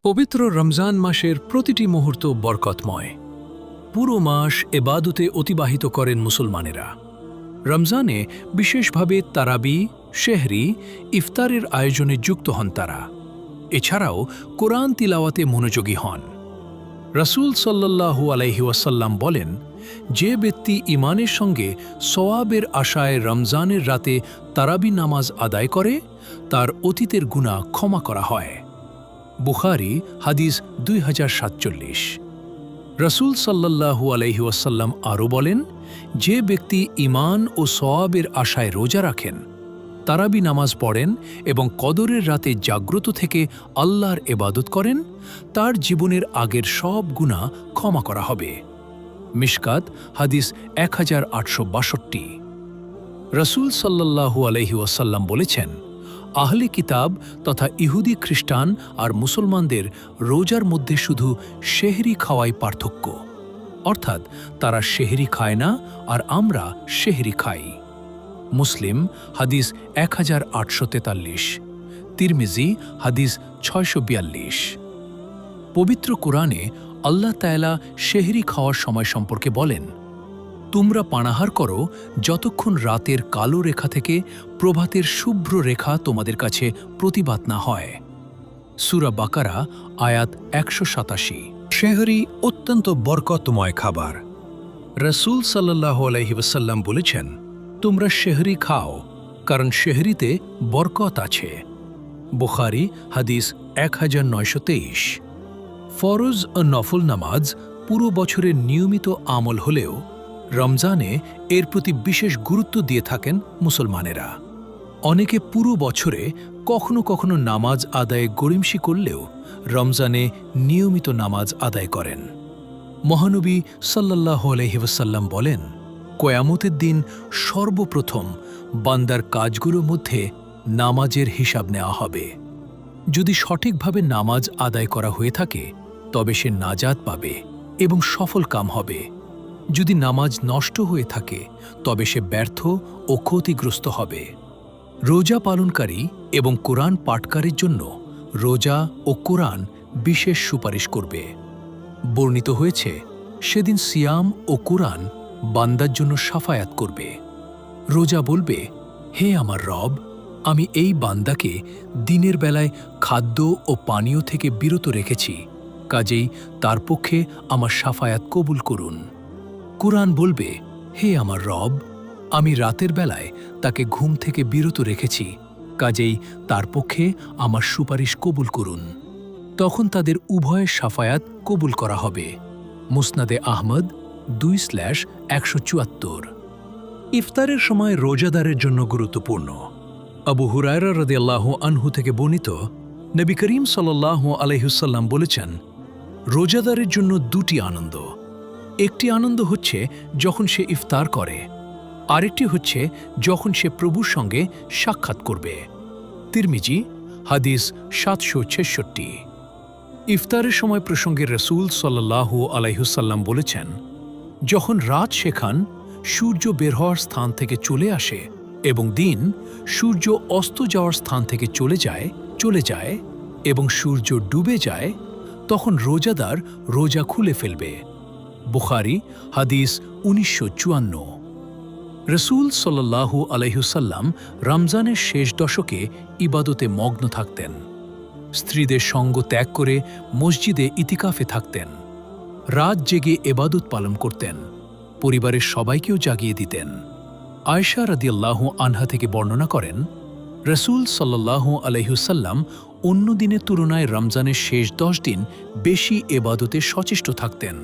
পবিত্র রমজান মাসের প্রতিটি মুহূর্ত বরকতময়। পুরো মাস এবাদতে অতিবাহিত করেন মুসলমানেরা। রমজানে বিশেষভাবে তারাবি, সেহরি, ইফতারের আয়োজনে যুক্ত হন তারা। এছাড়াও কোরআন তিলাওয়াতে মনোযোগী হন। রাসূল সাল্লাল্লাহু আলাইহি ওয়াসাল্লাম বলেন, যে ব্যক্তি ঈমানের সঙ্গে সওয়াবের আশায় রমজানের রাতে তারাবি নামাজ আদায় করে, তার অতীতের গুনাহ ক্ষমা করা হয়। বুখারী হাদিস 2047। রাসূল সাল্লাল্লাহু আলাইহি ওয়াসাল্লাম আরও বলেন, যে ব্যক্তি ঈমান ও সওয়াবের আশায় রোজা রাখেন, তারাবি নামাজ পড়েন এবং কদরের রাতে জাগ্রত থেকে আল্লাহর ইবাদত করেন, তার জীবনের আগের সব গুনাহ ক্ষমা করা হবে। মিশকাত হাদিস 1862। রাসূল সাল্লাল্লাহু আলাইহি ওয়াসাল্লাম বলেছেন, আহলে কিতাব তথা ইহুদি, খ্রিস্টান আর মুসলমানদের রোজার মধ্যে শুধু সেহরি খাওয়াই পার্থক্য, অর্থাৎ তারা সেহরি খায় না আর আমরা সেহরি খাই। মুসলিম হাদিস 1843, তিরমিজি হাদিস 642। পবিত্র কোরআনে আল্লাহ তাআলা সেহরি খাওয়ার সময় সম্পর্কে বলেন, তোমরা পানাহার করো যতক্ষণ রাতের কালো রেখা থেকে প্রভাতের শুভ্র রেখা তোমাদের কাছে প্রতিবাদ না হয়। সূরা বাকারা আয়াত 187। সেহরি অত্যন্ত বরকতময় খাবার। রাসূল সাল্লাল্লাহু আলাইহি ওয়াসাল্লাম বলেছেন, তোমরা সেহরি খাও, কারণ সেহরিতে বরকত আছে। বুখারী হাদিস 1923। ফরজ ও নফল নামাজ পুরো বছরের নিয়মিত আমল হলেও রমজানে এর প্রতি বিশেষ গুরুত্ব দিয়ে থাকেন মুসলমানেরা। অনেকে পুরো বছরে কখনো কখনো নামাজ আদায়ে গড়িমসি করলেও রমজানে নিয়মিত নামাজ আদায় করেন। মহানবী সাল্লাল্লাহু আলাইহি ওয়াসাল্লাম বলেন, কিয়ামতের দিন সর্বপ্রথম বান্দার কাজগুলোর মধ্যে নামাজের হিসাব নেওয়া হবে। যদি সঠিকভাবে নামাজ আদায় করা হয়ে থাকে, তবে সে নাজাত পাবে এবং সফল কাম হবে। যদি নামাজ নষ্ট হয়ে থাকে, তবে সে ব্যর্থ ও ক্ষতিগ্রস্ত হবে। রোজা পালনকারী এবং কোরআন পাঠকারীর জন্য রোজা ও কোরআন বিশেষ সুপারিশ করবে। বর্ণিত হয়েছে, সেদিন সিয়াম ও কোরআন বান্দার জন্য শাফায়াত করবে। রোজা বলবে, হে আমার রব, আমি এই বান্দাকে দিনের বেলায় খাদ্য ও পানীয় থেকে বিরত রেখেছি, কাজেই তার পক্ষে আমার শাফায়াত কবুল করুন। কোরআন বলবে, হে আমার রব, আমি রাতের বেলায় তাকে ঘুম থেকে বিরত রেখেছি, কাজেই তার পক্ষে আমার সুপারিশ কবুল করুন। তখন তাদের উভয়ের শাফায়াত কবুল করা হবে। মুসনাদে আহমদ 2/174। ইফতারের সময় রোজাদারের জন্য গুরুত্বপূর্ণ। আবু হুরায়রা রাদিয়াল্লাহু আনহু থেকে বর্ণিত, নবী করিম সাল্লাল্লাহু আলাইহি ওয়াসাল্লাম বলেছেন, রোজাদারের জন্য দুটি আনন্দ। একটি আনন্দ হচ্ছে যখন সে ইফতার করে, আরেকটি হচ্ছে যখন সে প্রভুর সঙ্গে সাক্ষাৎ করবে। তিরমিজি হাদিস 766। ইফতারের সময় প্রসঙ্গে রাসূল সাল্লাল্লাহু আলাইহি ওয়াসাল্লাম বলেছেন, যখন রাত সেখান সূর্য বের হওয়ার স্থান থেকে চলে আসে এবং দিন সূর্য অস্ত যাওয়ার স্থান থেকে চলে যায় এবং সূর্য ডুবে যায়, তখন রোজাদার রোজা খুলে ফেলবে। বুখারী হাদিস 1954। রাসূল সাল্লাল্লাহু আলাইহি ওয়াসাল্লাম রমজানের শেষ দশকে ইবাদতে মগ্ন থাকতেন। স্ত্রীদের সঙ্গ ত্যাগ করে মসজিদে ইতিকাফে থাকতেন। রাত জেগে ইবাদত পালন করতেন। পরিবারের সবাইকেও জাগিয়ে দিতেন। আয়েশা রাদিয়াল্লাহু আনহা থেকে বর্ণনা করেন, রাসূল সাল্লাল্লাহু আলাইহি ওয়াসাল্লাম অন্য দিনের তুলনায় রমজানের শেষ 10 দিন বেশি ইবাদতে সচেষ্ট থাকতেন।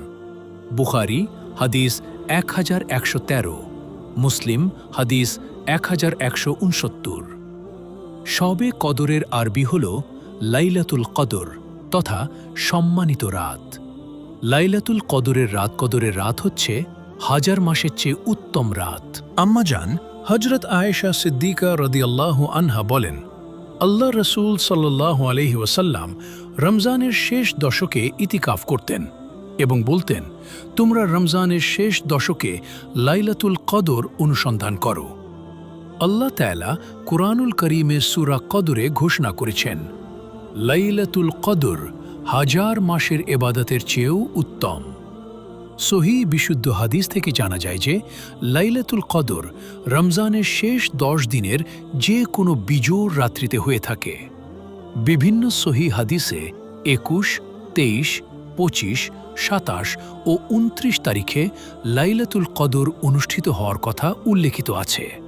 বুখারী হাদিস 1113, মুসলিম হাদিস 1169। শবে কদরের আরবি হল লাইলাতুল কদর তথা সম্মানিত রাত। লাইলাতুল কদরের রাত হচ্ছে 1000 মাসের চেয়ে উত্তম রাত। আম্মাজান হযরত আয়েশা সিদ্দিকা রাদিয়াল্লাহু আনহা বলেন, আল্লাহ রাসূল সাল্লাল্লাহু আলাইহি ওয়াসাল্লাম রমজানের শেষ দশকে ইতিকাফ করতেন এবং বলতেন, তোমরা রমজানের শেষ দশকে লাইলাতুল কদর অনুসন্ধান করো। আল্লাহ তাআলা কুরআনুল কারীমে সূরা কদরে ঘোষণা করেছেন, লাইলাতুল কদর হাজার মাসের এবাদতের চেয়েও উত্তম। সহি বিশুদ্ধ হাদিস থেকে জানা যায় যে লাইলাতুল কদর রমজানের শেষ 10 দিনের যে কোনো বিজোড় রাত্রিতে হয়ে থাকে। বিভিন্ন সহি হাদিসে 21, 23, 25, 27 ও 29 তারিখে লাইলাতুল কদর অনুষ্ঠিত হওয়ার কথা উল্লেখিত আছে।